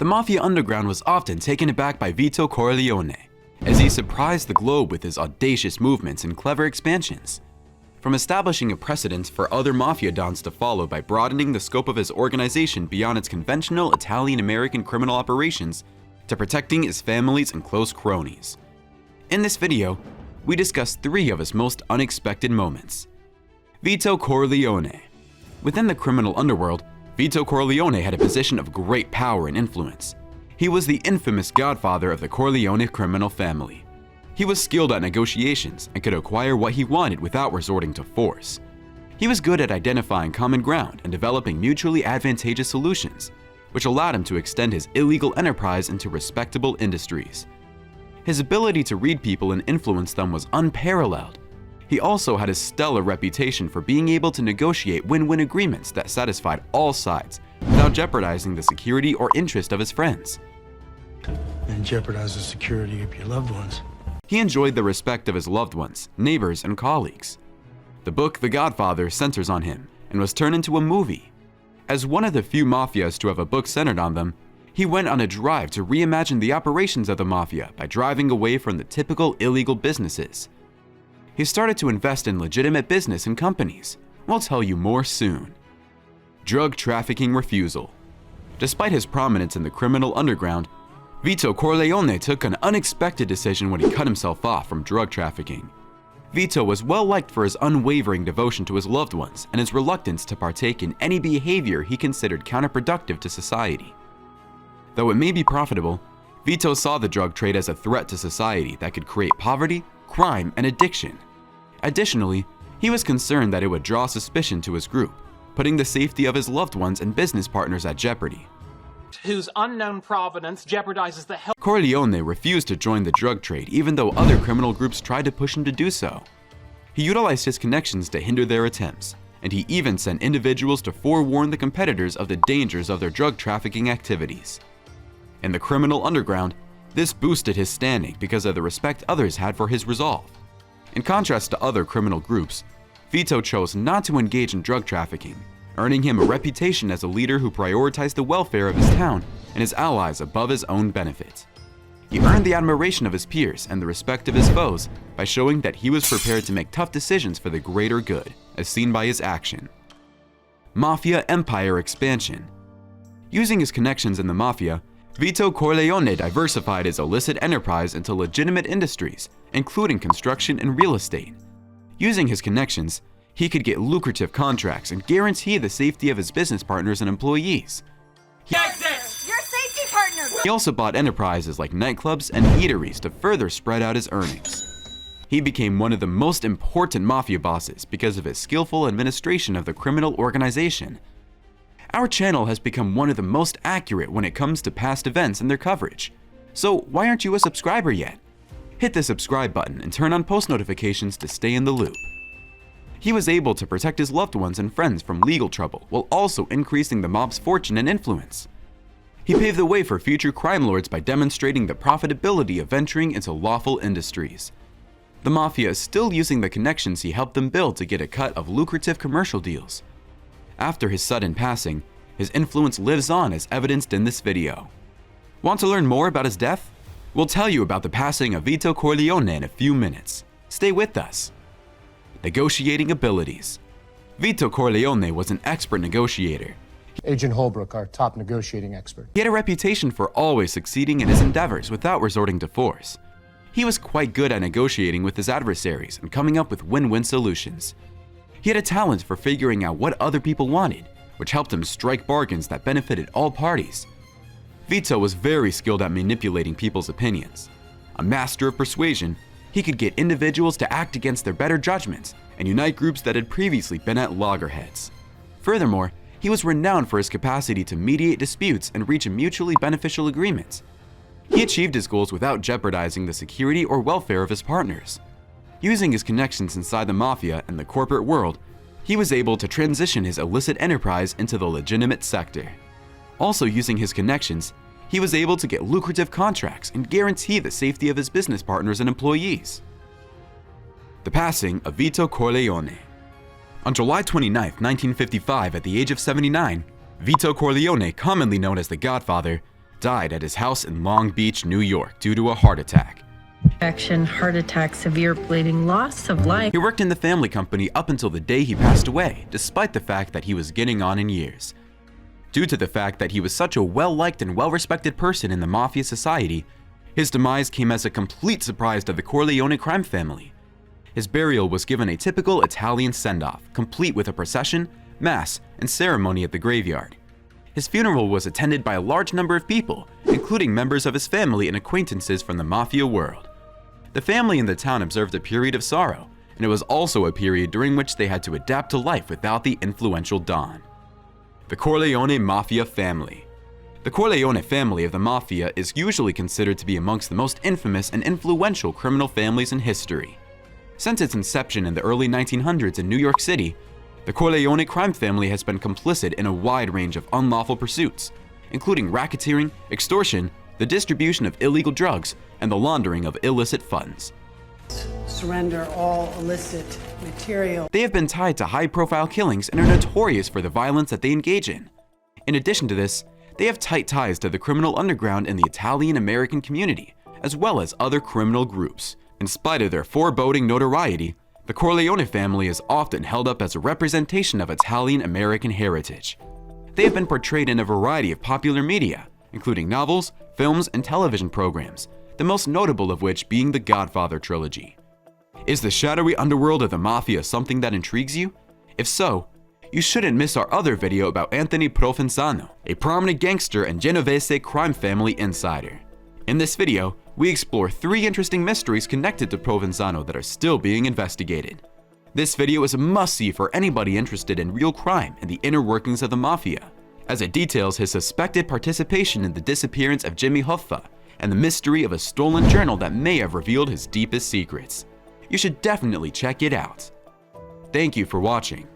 The Mafia underground was often taken aback by Vito Corleone, as he surprised the globe with his audacious movements and clever expansions. From establishing a precedent for other Mafia dons to follow by broadening the scope of his organization beyond its conventional Italian-American criminal operations, to protecting his families and close cronies. In this video, we discuss 3 of his most unexpected moments. Vito Corleone. Within the criminal underworld, Vito Corleone had a position of great power and influence. He was the infamous godfather of the Corleone criminal family. He was skilled at negotiations and could acquire what he wanted without resorting to force. He was good at identifying common ground and developing mutually advantageous solutions, which allowed him to extend his illegal enterprise into respectable industries. His ability to read people and influence them was unparalleled. He also had a stellar reputation for being able to negotiate win-win agreements that satisfied all sides without jeopardizing the security or interest of his friends. And jeopardize the security of your loved ones. He enjoyed the respect of his loved ones, neighbors, and colleagues. The book The Godfather centers on him and was turned into a movie. As one of the few mafias to have a book centered on them, he went on a drive to reimagine the operations of the mafia by driving away from the typical illegal businesses. He started to invest in legitimate business and companies. We'll tell you more soon. Drug trafficking refusal. Despite his prominence in the criminal underground, Vito Corleone took an unexpected decision when he cut himself off from drug trafficking. Vito was well liked for his unwavering devotion to his loved ones and his reluctance to partake in any behavior he considered counterproductive to society. Though it may be profitable, Vito saw the drug trade as a threat to society that could create poverty, crime, and addiction. Additionally, he was concerned that it would draw suspicion to his group, putting the safety of his loved ones and business partners at jeopardy. Whose unknown provenance jeopardizes the health. Corleone refused to join the drug trade even though other criminal groups tried to push him to do so. He utilized his connections to hinder their attempts, and he even sent individuals to forewarn the competitors of the dangers of their drug trafficking activities. In the criminal underground, this boosted his standing because of the respect others had for his resolve. In contrast to other criminal groups, Vito chose not to engage in drug trafficking, earning him a reputation as a leader who prioritized the welfare of his town and his allies above his own benefit. He earned the admiration of his peers and the respect of his foes by showing that he was prepared to make tough decisions for the greater good, as seen by his action. Mafia empire expansion. Using his connections in the Mafia, Vito Corleone diversified his illicit enterprise into legitimate industries, including construction and real estate. Using his connections, he could get lucrative contracts and guarantee the safety of his business partners and employees. Your safety partner! He also bought enterprises like nightclubs and eateries to further spread out his earnings. He became one of the most important mafia bosses because of his skillful administration of the criminal organization. Our channel has become one of the most accurate when it comes to past events and their coverage. So why aren't you a subscriber yet? Hit the subscribe button and turn on post notifications to stay in the loop. He was able to protect his loved ones and friends from legal trouble while also increasing the mob's fortune and influence. He paved the way for future crime lords by demonstrating the profitability of venturing into lawful industries. The Mafia is still using the connections he helped them build to get a cut of lucrative commercial deals. After his sudden passing, his influence lives on as evidenced in this video. Want to learn more about his death? We'll tell you about the passing of Vito Corleone in a few minutes. Stay with us. Negotiating abilities. Vito Corleone was an expert negotiator. Agent Holbrook, our top negotiating expert. He had a reputation for always succeeding in his endeavors without resorting to force. He was quite good at negotiating with his adversaries and coming up with win-win solutions. He had a talent for figuring out what other people wanted, which helped him strike bargains that benefited all parties. Vito was very skilled at manipulating people's opinions. A master of persuasion, he could get individuals to act against their better judgments and unite groups that had previously been at loggerheads. Furthermore, he was renowned for his capacity to mediate disputes and reach a mutually beneficial agreement. He achieved his goals without jeopardizing the security or welfare of his partners. Using his connections inside the Mafia and the corporate world, he was able to transition his illicit enterprise into the legitimate sector. Also using his connections, he was able to get lucrative contracts and guarantee the safety of his business partners and employees. The passing of Vito Corleone. On July 29, 1955, at the age of 79, Vito Corleone, commonly known as the Godfather, died at his house in Long Beach, New York due to a heart attack. Infection, heart attack, severe bleeding, loss of life. He worked in the family company up until the day he passed away, despite the fact that he was getting on in years. Due to the fact that he was such a well-liked and well-respected person in the Mafia society, his demise came as a complete surprise to the Corleone crime family. His burial was given a typical Italian send-off, complete with a procession, mass, and ceremony at the graveyard. His funeral was attended by a large number of people, including members of his family and acquaintances from the Mafia world. The family in the town observed a period of sorrow, and it was also a period during which they had to adapt to life without the influential Don. The Corleone Mafia family. The Corleone family of the Mafia is usually considered to be amongst the most infamous and influential criminal families in history. Since its inception in the early 1900s in New York City, the Corleone crime family has been complicit in a wide range of unlawful pursuits, including racketeering, extortion, the distribution of illegal drugs, and the laundering of illicit funds. Surrender all illicit material. They have been tied to high-profile killings and are notorious for the violence that they engage in. In addition to this, they have tight ties to the criminal underground in the Italian-American community, as well as other criminal groups. In spite of their foreboding notoriety, the Corleone family is often held up as a representation of Italian-American heritage. They have been portrayed in a variety of popular media, including novels, films, and television programs, the most notable of which being the Godfather trilogy. Is the shadowy underworld of the Mafia something that intrigues you? If so, you shouldn't miss our other video about Anthony Provenzano, a prominent gangster and Genovese crime family insider. In this video, we explore 3 interesting mysteries connected to Provenzano that are still being investigated. This video is a must-see for anybody interested in real crime and the inner workings of the Mafia, as it details his suspected participation in the disappearance of Jimmy Hoffa and the mystery of a stolen journal that may have revealed his deepest secrets. You should definitely check it out. Thank you for watching.